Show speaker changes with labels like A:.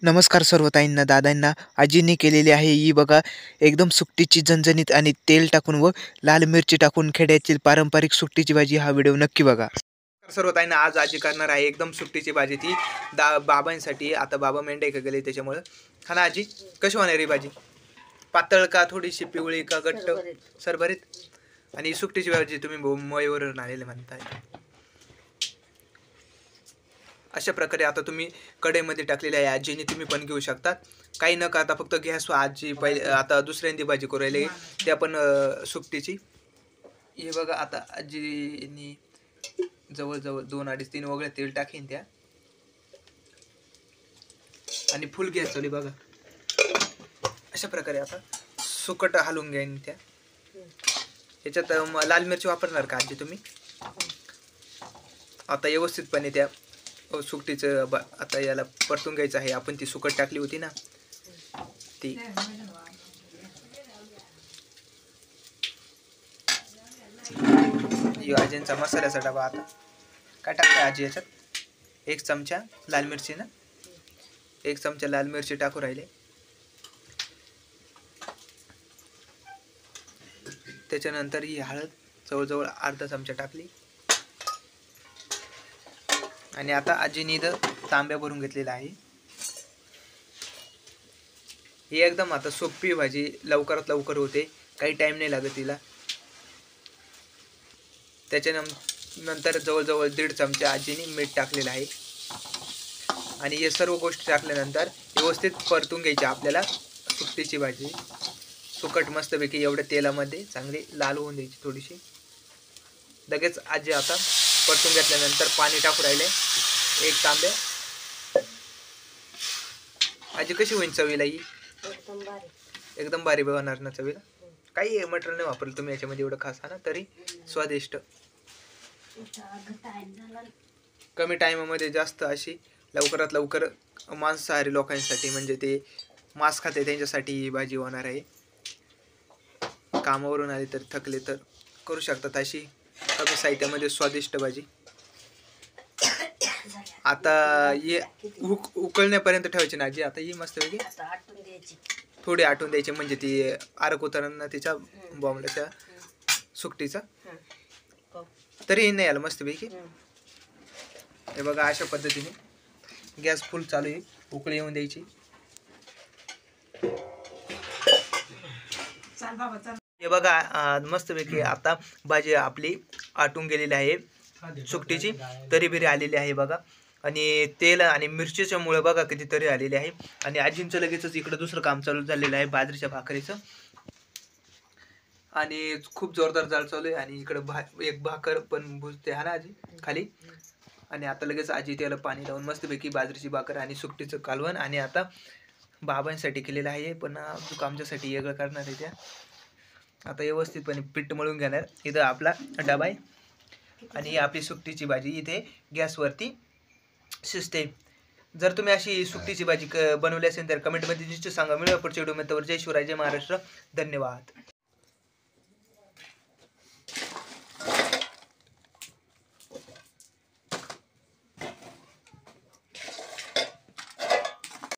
A: नमस्कार सर्व ताईंना, दादांना. आजींनी केलेली आहे ही बघा एकदम सुकटीची झणझणीत आणि तेल टाकून व लाल मिरची टाकून खेड्यातील पारंपरिक सुकटीची भाजी. हा व्हिडिओ नक्की बघा. सर्व ताईंना आज आजी करणार आहे एकदम सुकटीची भाजी. ती बाबांसाठी. आता बाबा मेंढे का गेले त्याच्यामुळं. हा ना आजी, कशी होणार ही भाजी? पातळ का थोडीशी पिवळी का घट्ट? सरभरीत. आणि सुकटीची भाजी तुम्ही मुंबईवरून आलेले म्हणताय. अशा प्रकारे आता तुम्ही कढईमध्ये टाकलेली आहे आजीने, तुम्ही पण घेऊ शकता. काही न करता फक्त गॅस आजी पहिले आता दुसऱ्यांदी भाजी करू राहिली ते आपण सुकटीची. हे बघा आता आजीनी जवळजवळ 2-2.5-3 वगैरे तेल टाकीन त्या आणि फुल गॅस चालू बघा. अशा प्रकारे आता सुकट हलवून घ्यायन त्या. याच्यात लाल मिरची वापरणार का आजी तुम्ही? आता व्यवस्थितपणे त्या सुकटीचं आता याला परतून घ्यायचं आहे. आपण ती सुकट टाकली होती ना ती. आजींचा मसाल्याचा डबा. आता काय टाकतोय आजी याच्यात? 1 चमचा लाल मिरची ना, 1 चमचा लाल मिरची टाकू राहिले. त्याच्यानंतर ही हळद जवळजवळ अर्धा चमचा टाकली. आणि आता आजीने इथं तांब्या भरून घेतलेला आहे. ही एकदम आता सोपी भाजी, लवकरात लवकर होते, काही टाइम नाही लागत तिला. त्याच्यानंतर जवळजवळ 1.5 चमचा आजीने मीठ टाकलेलं आहे. आणि हे सर्व गोष्टी टाकल्यानंतर व्यवस्थित परतून घ्यायची आपल्याला सुकटीची भाजी. सुकट मस्तपैकी एवढ्या तेलामध्ये चांगली लाल होऊन द्यायची थोडीशी. लगेच आजी आता परतून घेतल्यानंतर पाणी टाकू राहिले 1 तांबे. आजी कशी होईल चवीला ही? एकदम भारी बनणार ना चवीला. काही मटेरियल नाही वापरलं तुम्ही याच्यामध्ये एवढं खास ना, तरी स्वादिष्ट. कमी टाइममध्ये जास्त अशी लवकरात लवकर मांसाहारी लोकांसाठी, म्हणजे ते मांस खाते त्यांच्यासाठी ही भाजी होणार आहे. कामावरून आले तर थकले तर करू शकतात अशी कमी साहित्यामध्ये स्वादिष्ट भाजी. आता हे उकळण्यापर्यंत ठेवायची ना आजी. आता ही मस्तपैकी थोडी आटून द्यायची, म्हणजे ती आरक उतरणं तिच्या बॉम्बल्याच्या सुकटीचा. तरी नाही आलं मस्तपैकी. हे बघा अशा पद्धतीने गॅस फुल चालू आहे, उकळी येऊन द्यायची. हे बघा मस्तपैकी आता भाजी आपली आटून गेलेली आहे सुकटीची. तरी बिरी आलेली आहे बघा. आणि तेल आणि मिरचीच्या मुळे बघा किती तरी आलेली आहे. आणि आजींचं लगेचच इकडं दुसरं काम चालू झालेलं आहे बाजरीच्या भाकरीचं. आणि खूप जोरदार जाळ चालू आहे. आणि इकडं एक भाकर पण भुजते हा ना आजी खाली. आणि आता लगेच आजी त्याला पाणी लावून मस्तपैकी बाजरीची भाकर आणि सुकटीचं कालवण. आणि आता बाबांसाठी केलेलं आहे, पण आमच्यासाठी वेगळं करणार आहे त्या. आता व्यवस्थितपणे पीठ मळून घेणार. इथं आपला डबा आहे आणि ही आपली सुकटीची भाजी इथे गॅसवरती शिजते. जर तुम्ही अशी सुकटीची भाजी बनवली असेल तर कमेंटमध्ये निश्चित सांगा. मिळूया पुढच्या व्हिडिओमध्ये. जय शिवराय, जय महाराष्ट्र. धन्यवाद.